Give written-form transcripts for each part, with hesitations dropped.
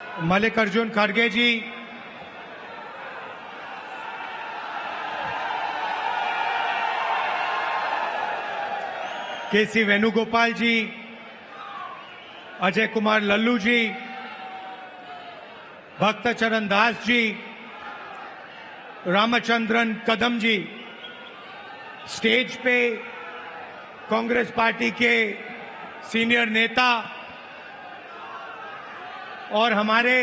मल्लिकार्जुन खड़गे जी, केसी वेणुगोपाल जी, अजय कुमार लल्लू जी, भक्तचरण दास जी, रामचंद्रन कदम जी, स्टेज पे कांग्रेस पार्टी के सीनियर नेता और हमारे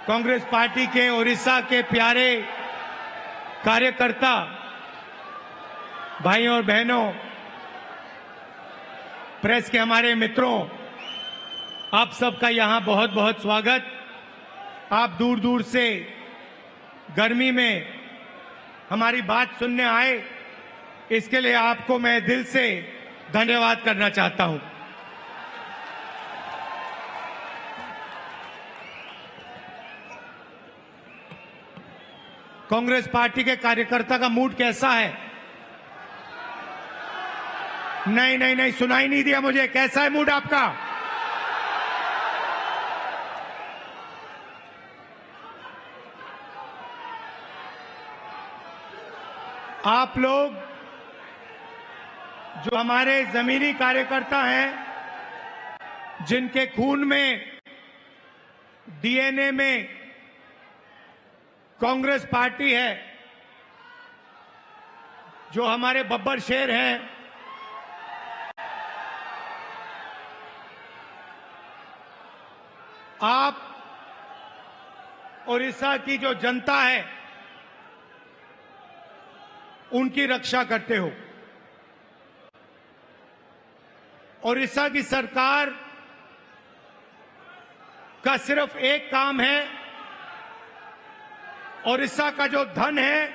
कांग्रेस पार्टी के उड़ीसा के प्यारे कार्यकर्ता भाइयों और बहनों, प्रेस के हमारे मित्रों, आप सबका यहां बहुत बहुत स्वागत। आप दूर दूर से गर्मी में हमारी बात सुनने आए, इसके लिए आपको मैं दिल से धन्यवाद करना चाहता हूं। कांग्रेस पार्टी के कार्यकर्ता का मूड कैसा है? नहीं, सुनाई नहीं दिया मुझे। कैसा है मूड आपका? आप लोग जो हमारे जमीनी कार्यकर्ता हैं, जिनके खून में, डीएनए में कांग्रेस पार्टी है, जो हमारे बब्बर शेर हैं, आप उड़ीसा की जो जनता है उनकी रक्षा करते हो। उड़ीसा की सरकार का सिर्फ एक काम है, उड़ीसा का जो धन है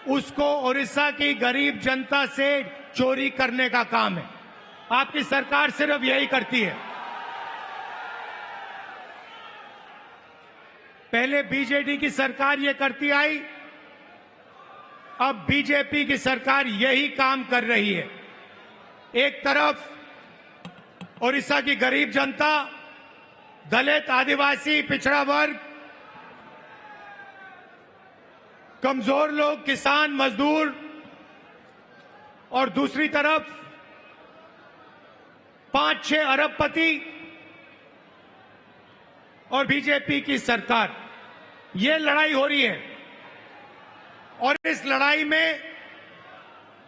उसको उड़ीसा की गरीब जनता से चोरी करने का काम है। आपकी सरकार सिर्फ यही करती है। पहले बीजेडी की सरकार ये करती आई, अब बीजेपी की सरकार यही काम कर रही है। एक तरफ उड़ीसा की गरीब जनता, दलित, आदिवासी, पिछड़ा वर्ग, कमजोर लोग, किसान, मजदूर, और दूसरी तरफ 5-6 अरबपति और बीजेपी की सरकार। ये लड़ाई हो रही है और इस लड़ाई में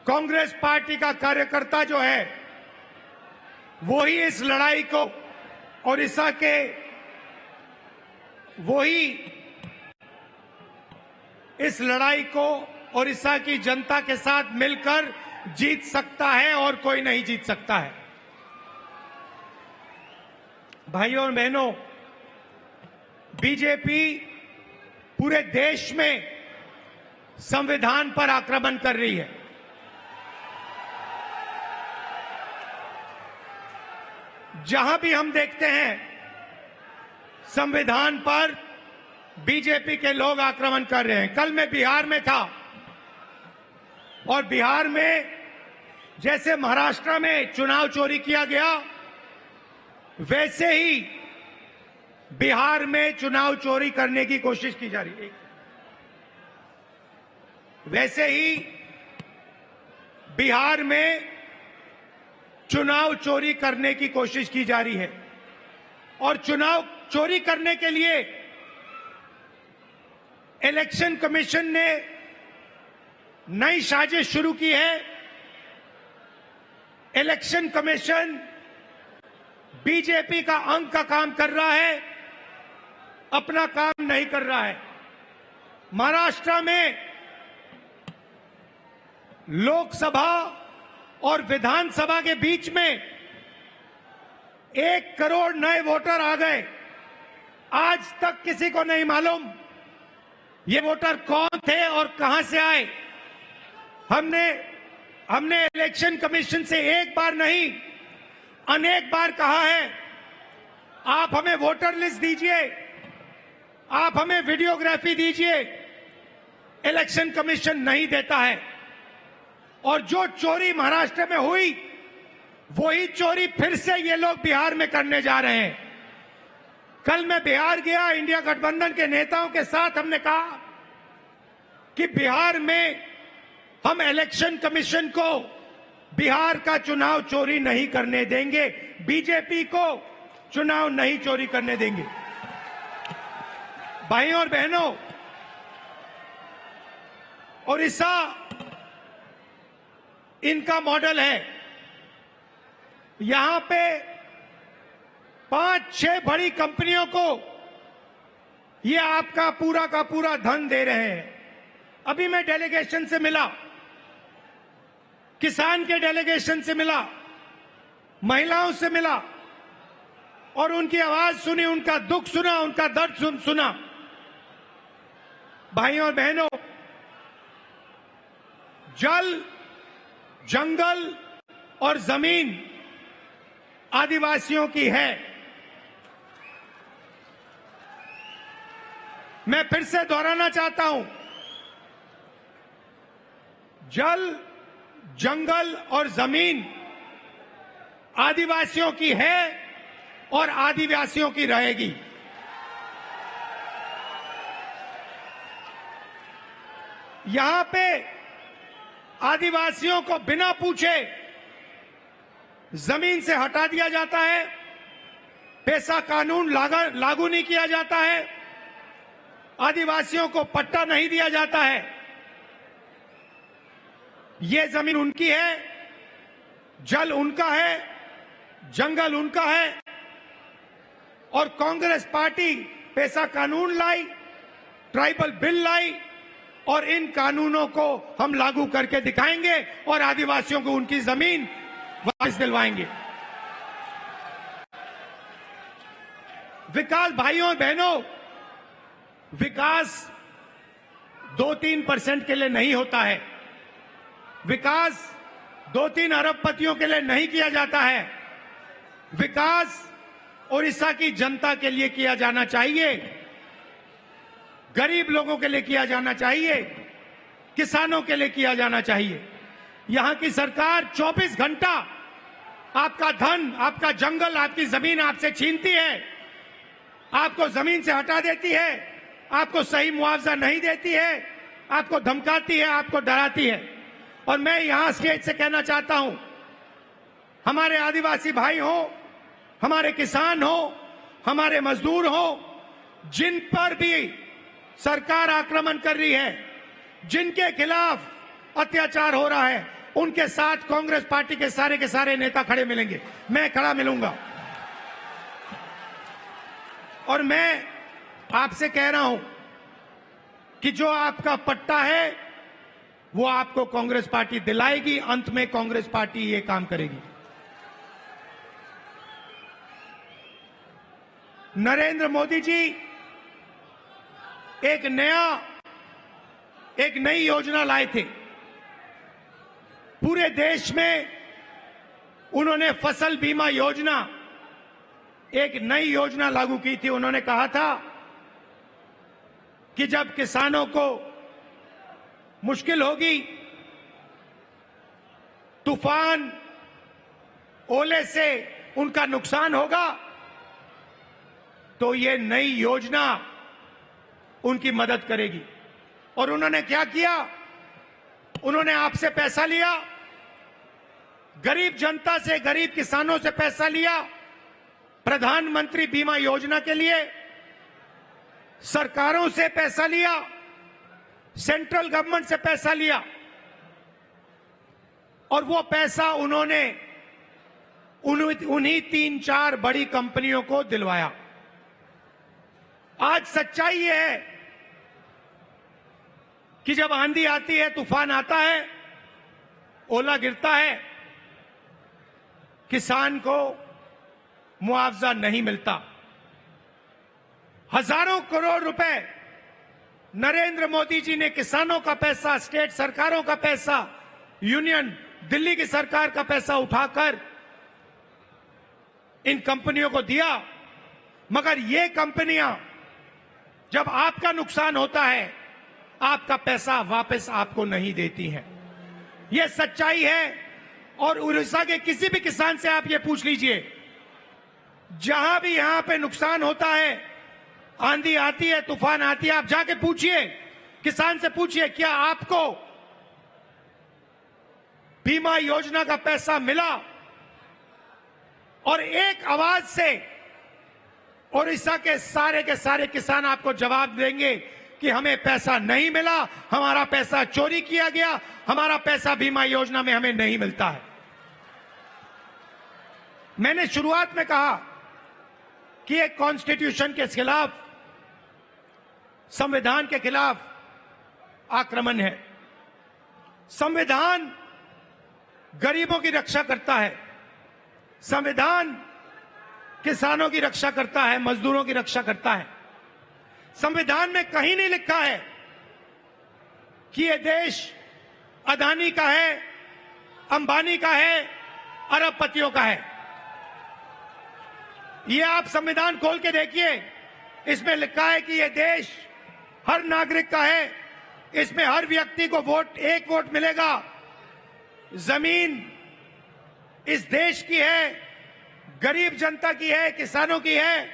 कांग्रेस पार्टी का कार्यकर्ता जो है वही इस लड़ाई को उड़ीसा के, वही इस लड़ाई को उड़ीसा की जनता के साथ मिलकर जीत सकता है और कोई नहीं जीत सकता है। भाइयों और बहनों, बीजेपी पूरे देश में संविधान पर आक्रमण कर रही है। जहां भी हम देखते हैं संविधान पर बीजेपी के लोग आक्रमण कर रहे हैं। कल मैं बिहार में था और बिहार में जैसे महाराष्ट्र में चुनाव चोरी किया गया, वैसे ही बिहार में चुनाव चोरी करने की कोशिश की जा रही है। वैसे ही बिहार में चुनाव चोरी करने की कोशिश की जा रही है और चुनाव चोरी करने के लिए इलेक्शन कमीशन ने नई साजिश शुरू की है। इलेक्शन कमीशन बीजेपी का अंग का काम कर रहा है, अपना काम नहीं कर रहा है। महाराष्ट्र में लोकसभा और विधानसभा के बीच में 1 करोड़ नए वोटर आ गए। आज तक किसी को नहीं मालूम ये वोटर कौन थे और कहां से आए। हमने इलेक्शन कमीशन से एक बार नहीं, अनेक बार कहा है, आप हमें वोटर लिस्ट दीजिए, आप हमें वीडियोग्राफी दीजिए। इलेक्शन कमीशन नहीं देता है और जो चोरी महाराष्ट्र में हुई, वही चोरी फिर से ये लोग बिहार में करने जा रहे हैं। कल मैं बिहार गया, इंडिया गठबंधन के नेताओं के साथ हमने कहा कि बिहार में हम इलेक्शन कमीशन को बिहार का चुनाव चोरी नहीं करने देंगे, बीजेपी को चुनाव नहीं चोरी करने देंगे। भाइयों और बहनों, ओडिशा इनका मॉडल है। यहां पे 5-6 बड़ी कंपनियों को ये आपका पूरा का पूरा धन दे रहे हैं। अभी मैं डेलीगेशन से मिला, किसान के डेलीगेशन से मिला, महिलाओं से मिला और उनकी आवाज सुनी, उनका दुख सुना, उनका दर्द सुना। भाइयों और बहनों, जल, जंगल और जमीन आदिवासियों की है। मैं फिर से दोहराना चाहता हूं, जल, जंगल और जमीन आदिवासियों की है और आदिवासियों की रहेगी। यहां पे आदिवासियों को बिना पूछे जमीन से हटा दिया जाता है, पेशा कानून लागू नहीं किया जाता है, आदिवासियों को पट्टा नहीं दिया जाता है। ये जमीन उनकी है, जल उनका है, जंगल उनका है और कांग्रेस पार्टी पेशा कानून लाई, ट्राइबल बिल लाई और इन कानूनों को हम लागू करके दिखाएंगे और आदिवासियों को उनकी जमीन वापस दिलवाएंगे। विकास, भाइयों और बहनों, विकास 2-3% के लिए नहीं होता है। विकास 2-3 अरबपतियों के लिए नहीं किया जाता है। विकास ओडिशा की जनता के लिए किया जाना चाहिए, गरीब लोगों के लिए किया जाना चाहिए, किसानों के लिए किया जाना चाहिए। यहां की सरकार 24 घंटा आपका धन, आपका जंगल, आपकी जमीन आपसे छीनती है, आपको जमीन से हटा देती है, आपको सही मुआवजा नहीं देती है, आपको धमकाती है, आपको डराती है। और मैं यहां स्टेज से कहना चाहता हूं, हमारे आदिवासी भाई हो, हमारे किसान हो, हमारे मजदूर हो, जिन पर भी सरकार आक्रमण कर रही है, जिनके खिलाफ अत्याचार हो रहा है, उनके साथ कांग्रेस पार्टी के सारे नेता खड़े मिलेंगे। मैं खड़ा मिलूंगा और मैं आपसे कह रहा हूं कि जो आपका पट्टा है वो आपको कांग्रेस पार्टी दिलाएगी। अंत में कांग्रेस पार्टी ये काम करेगी। नरेंद्र मोदी जी एक नई योजना लाए थे। पूरे देश में उन्होंने फसल बीमा योजना, एक नई योजना लागू की थी। उन्होंने कहा था कि जब किसानों को मुश्किल होगी, तूफान, ओले से उनका नुकसान होगा, तो ये नई योजना उनकी मदद करेगी। और उन्होंने क्या किया? उन्होंने आपसे पैसा लिया, गरीब जनता से, गरीब किसानों से पैसा लिया प्रधानमंत्री बीमा योजना के लिए, सरकारों से पैसा लिया, सेंट्रल गवर्नमेंट से पैसा लिया और वो पैसा उन्होंने उन्हीं 3-4 बड़ी कंपनियों को दिलवाया। आज सच्चाई ये है कि जब आंधी आती है, तूफान आता है, ओला गिरता है, किसान को मुआवजा नहीं मिलता। हजारों करोड़ रुपए नरेंद्र मोदी जी ने किसानों का पैसा, स्टेट सरकारों का पैसा, यूनियन दिल्ली की सरकार का पैसा उठाकर इन कंपनियों को दिया। मगर ये कंपनियां जब आपका नुकसान होता है, आपका पैसा वापस आपको नहीं देती हैं। यह सच्चाई है। और उड़ीसा के किसी भी किसान से आप ये पूछ लीजिए, जहां भी यहां पे नुकसान होता है, आंधी आती है, तूफान आती है, आप जाके पूछिए, किसान से पूछिए, क्या आपको बीमा योजना का पैसा मिला? और एक आवाज से ओडिशा के सारे किसान आपको जवाब देंगे कि हमें पैसा नहीं मिला, हमारा पैसा चोरी किया गया, हमारा पैसा बीमा योजना में हमें नहीं मिलता है। मैंने शुरुआत में कहा कि एक कॉन्स्टिट्यूशन के खिलाफ, संविधान के खिलाफ आक्रमण है। संविधान गरीबों की रक्षा करता है, संविधान किसानों की रक्षा करता है, मजदूरों की रक्षा करता है। संविधान में कहीं नहीं लिखा है कि यह देश अदानी का है, अंबानी का है, अरबपतियों का है। ये आप संविधान खोल के देखिए, इसमें लिखा है कि यह देश हर नागरिक का है, इसमें हर व्यक्ति को एक वोट मिलेगा। जमीन इस देश की है, गरीब जनता की है, किसानों की है,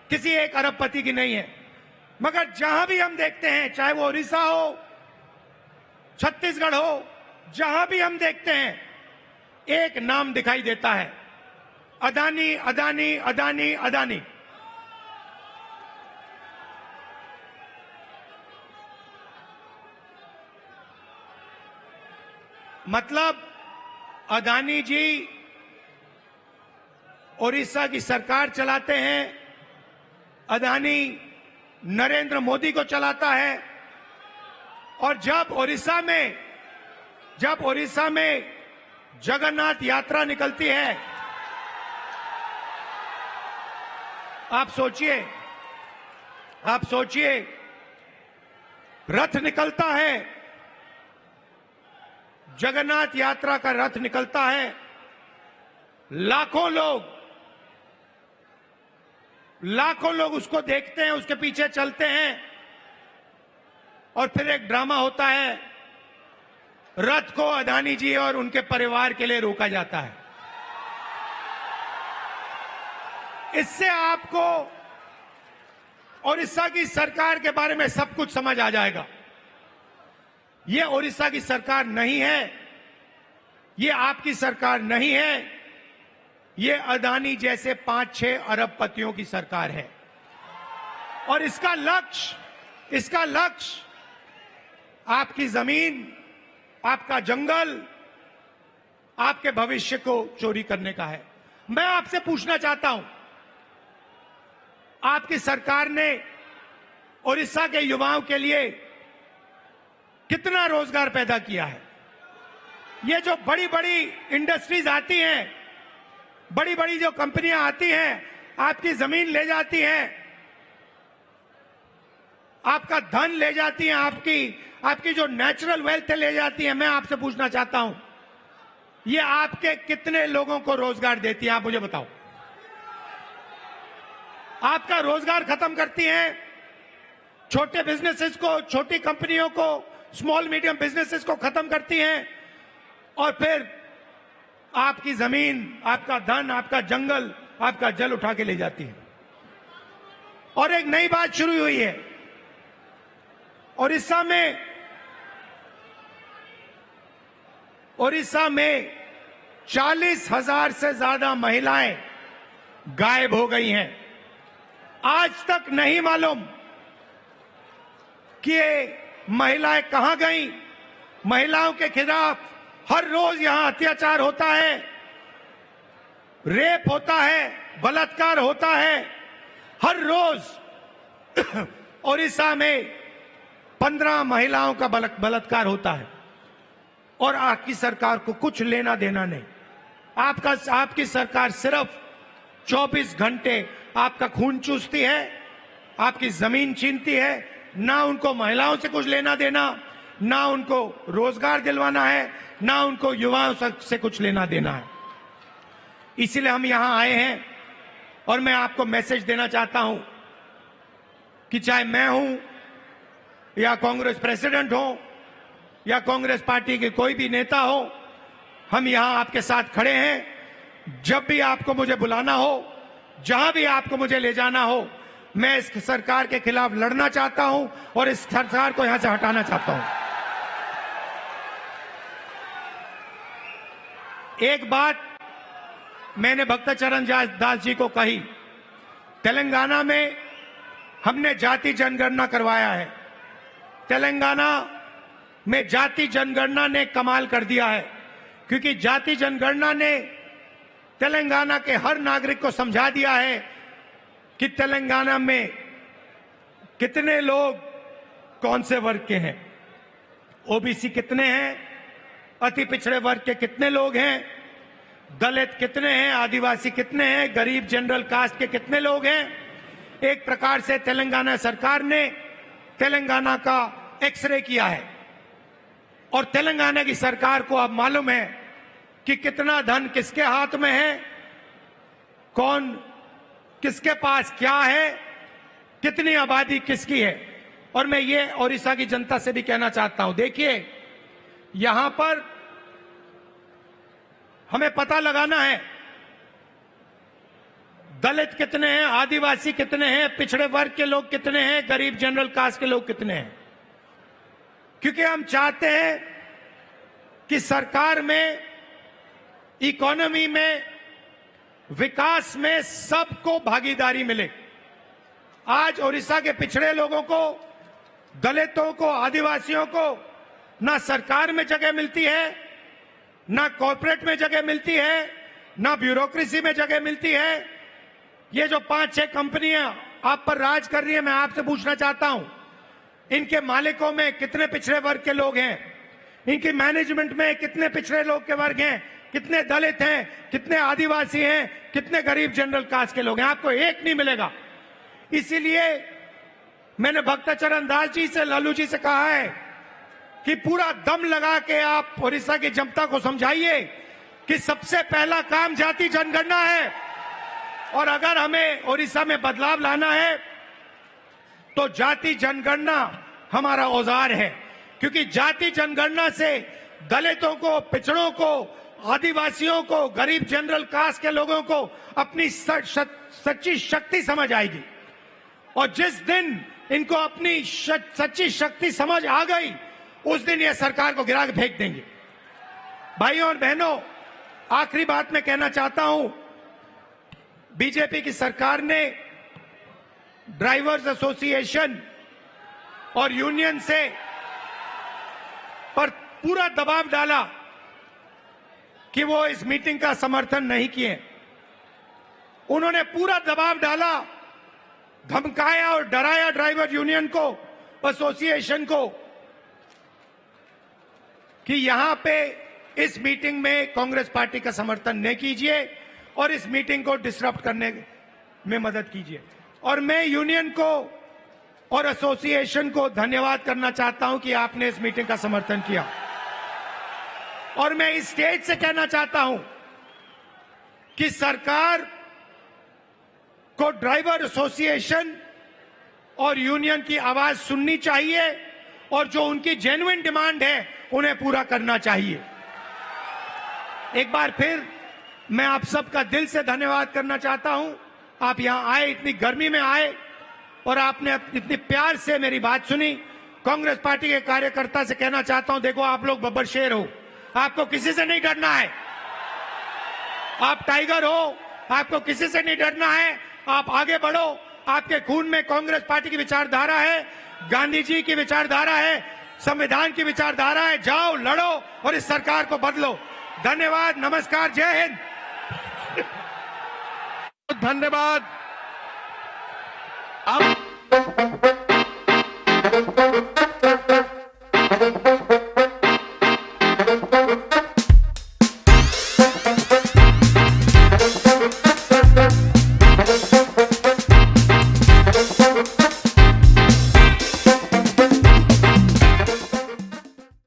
किसी एक अरबपति की नहीं है। मगर जहां भी हम देखते हैं, चाहे वो उड़ीसा हो, छत्तीसगढ़ हो, जहां भी हम देखते हैं, एक नाम दिखाई देता है, अदानी, अदानी, अदानी, अदानी। मतलब अदानी जी ओडिशा की सरकार चलाते हैं, अदानी नरेंद्र मोदी को चलाता है। और जब ओडिशा में जगन्नाथ यात्रा निकलती है, आप सोचिए रथ निकलता है, जगन्नाथ यात्रा का रथ निकलता है, लाखों लोग उसको देखते हैं, उसके पीछे चलते हैं, और फिर एक ड्रामा होता है, रथ को अदानी जी और उनके परिवार के लिए रोका जाता है। इससे आपको ओडिशा की सरकार के बारे में सब कुछ समझ आ जाएगा। ये ओडिशा की सरकार नहीं है, ये आपकी सरकार नहीं है, ये अदानी जैसे 5-6 अरबपतियों की सरकार है। और इसका लक्ष्य आपकी जमीन, आपका जंगल, आपके भविष्य को चोरी करने का है। मैं आपसे पूछना चाहता हूं, आपकी सरकार ने ओडिशा के युवाओं के लिए कितना रोजगार पैदा किया है? ये जो बड़ी बड़ी इंडस्ट्रीज आती हैं, बड़ी बड़ी जो कंपनियां आती हैं, आपकी जमीन ले जाती हैं, आपका धन ले जाती हैं, आपकी जो नेचुरल वेल्थ ले जाती है। मैं आपसे पूछना चाहता हूं, ये आपके कितने लोगों को रोजगार देती है? आप मुझे बताओ। आपका रोजगार खत्म करती हैं, छोटे बिजनेसेस को, छोटी कंपनियों को, स्मॉल मीडियम बिजनेसेस को खत्म करती हैं, और फिर आपकी जमीन, आपका धन, आपका जंगल, आपका जल उठा के ले जाती है। और एक नई बात शुरू हुई है, ओडिशा में 40,000 से ज्यादा महिलाएं गायब हो गई हैं। आज तक नहीं मालूम कि ये महिलाएं कहां गईं। महिलाओं के खिलाफ हर रोज यहां अत्याचार होता है, रेप होता है, बलात्कार होता है। हर रोज ओडिशा में 15 महिलाओं का बलात्कार होता है, और आपकी सरकार को कुछ लेना देना नहीं। आपकी सरकार सिर्फ 24 घंटे आपका खून चूसती है, आपकी जमीन छीनती है। ना उनको महिलाओं से कुछ लेना देना, ना उनको रोजगार दिलवाना है, ना उनको युवाओं से कुछ लेना देना है। इसीलिए हम यहां आए हैं, और मैं आपको मैसेज देना चाहता हूं कि चाहे मैं हूं, या कांग्रेस प्रेसिडेंट हो, या कांग्रेस पार्टी के कोई भी नेता हो, हम यहां आपके साथ खड़े हैं। जब भी आपको मुझे बुलाना हो, जहां भी आपको मुझे ले जाना हो, मैं इस सरकार के खिलाफ लड़ना चाहता हूं और इस सरकार को यहां से हटाना चाहता हूं। एक बात मैंने भक्तचरण दास जी को कही, तेलंगाना में हमने जाति जनगणना करवाया है। तेलंगाना में जाति जनगणना ने कमाल कर दिया है, क्योंकि जाति जनगणना ने तेलंगाना के हर नागरिक को समझा दिया है कि तेलंगाना में कितने लोग कौन से वर्ग के हैं, ओबीसी कितने हैं, अति पिछड़े वर्ग के कितने लोग हैं, दलित कितने हैं, आदिवासी कितने हैं, गरीब जनरल कास्ट के कितने लोग हैं। एक प्रकार से तेलंगाना सरकार ने तेलंगाना का एक्सरे किया है और तेलंगाना की सरकार को अब मालूम है कि कितना धन किसके हाथ में है, कौन किसके पास क्या है, कितनी आबादी किसकी है। और मैं ये ओडिशा की जनता से भी कहना चाहता हूं, देखिए यहां पर हमें पता लगाना है दलित कितने हैं, आदिवासी कितने हैं, पिछड़े वर्ग के लोग कितने हैं, गरीब जनरल कास्ट के लोग कितने हैं, क्योंकि हम चाहते हैं कि सरकार में, इकोनॉमी में, विकास में सबको भागीदारी मिले। आज ओडिशा के पिछड़े लोगों को, दलितों को, आदिवासियों को ना सरकार में जगह मिलती है, ना कॉर्पोरेट में जगह मिलती है, ना ब्यूरोक्रेसी में जगह मिलती है। ये जो 5-6 कंपनियां आप पर राज कर रही है, मैं आपसे पूछना चाहता हूं, इनके मालिकों में कितने पिछड़े वर्ग के लोग हैं, इनकी मैनेजमेंट में कितने पिछड़े लोग के वर्ग हैं, कितने दलित हैं, कितने आदिवासी हैं, कितने गरीब जनरल कास्ट के लोग हैं। आपको एक नहीं मिलेगा। इसीलिए मैंने भक्तचरण दास जी से, लालू जी से कहा है कि पूरा दम लगा के आप ओडिशा की जनता को समझाइए कि सबसे पहला काम जाति जनगणना है, और अगर हमें ओडिशा में बदलाव लाना है तो जाति जनगणना हमारा औजार है, क्योंकि जाति जनगणना से दलितों को, पिछड़ों को, आदिवासियों को, गरीब जनरल कास्ट के लोगों को अपनी सच्ची शक्ति समझ आएगी। और जिस दिन इनको अपनी सच्ची शक्ति समझ आ गई, उस दिन ये सरकार को गिरा के फेंक देंगे। भाइयों और बहनों, आखिरी बात मैं कहना चाहता हूं, बीजेपी की सरकार ने ड्राइवर्स एसोसिएशन और यूनियन से पर पूरा दबाव डाला कि वो इस मीटिंग का समर्थन नहीं किए। उन्होंने पूरा दबाव डाला, धमकाया और डराया ड्राइवर यूनियन को, एसोसिएशन को, कि यहां पे इस मीटिंग में कांग्रेस पार्टी का समर्थन न कीजिए और इस मीटिंग को डिसरप्ट करने में मदद कीजिए। और मैं यूनियन को और एसोसिएशन को धन्यवाद करना चाहता हूं कि आपने इस मीटिंग का समर्थन किया। और मैं इस स्टेज से कहना चाहता हूं कि सरकार को ड्राइवर एसोसिएशन और यूनियन की आवाज सुननी चाहिए और जो उनकी जेन्युइन डिमांड है उन्हें पूरा करना चाहिए। एक बार फिर मैं आप सबका दिल से धन्यवाद करना चाहता हूं। आप यहां आए, इतनी गर्मी में आए और आपने इतनी प्यार से मेरी बात सुनी। कांग्रेस पार्टी के कार्यकर्ता से कहना चाहता हूं, देखो आप लोग बब्बर शेर हो, आपको किसी से नहीं डरना है। आप टाइगर हो, आपको किसी से नहीं डरना है। आप आगे बढ़ो, आपके खून में कांग्रेस पार्टी की विचारधारा है, गांधी जी की विचारधारा है, संविधान की विचारधारा है। जाओ, लड़ो और इस सरकार को बदलो। धन्यवाद, नमस्कार, जय हिंद। धन्यवाद। अब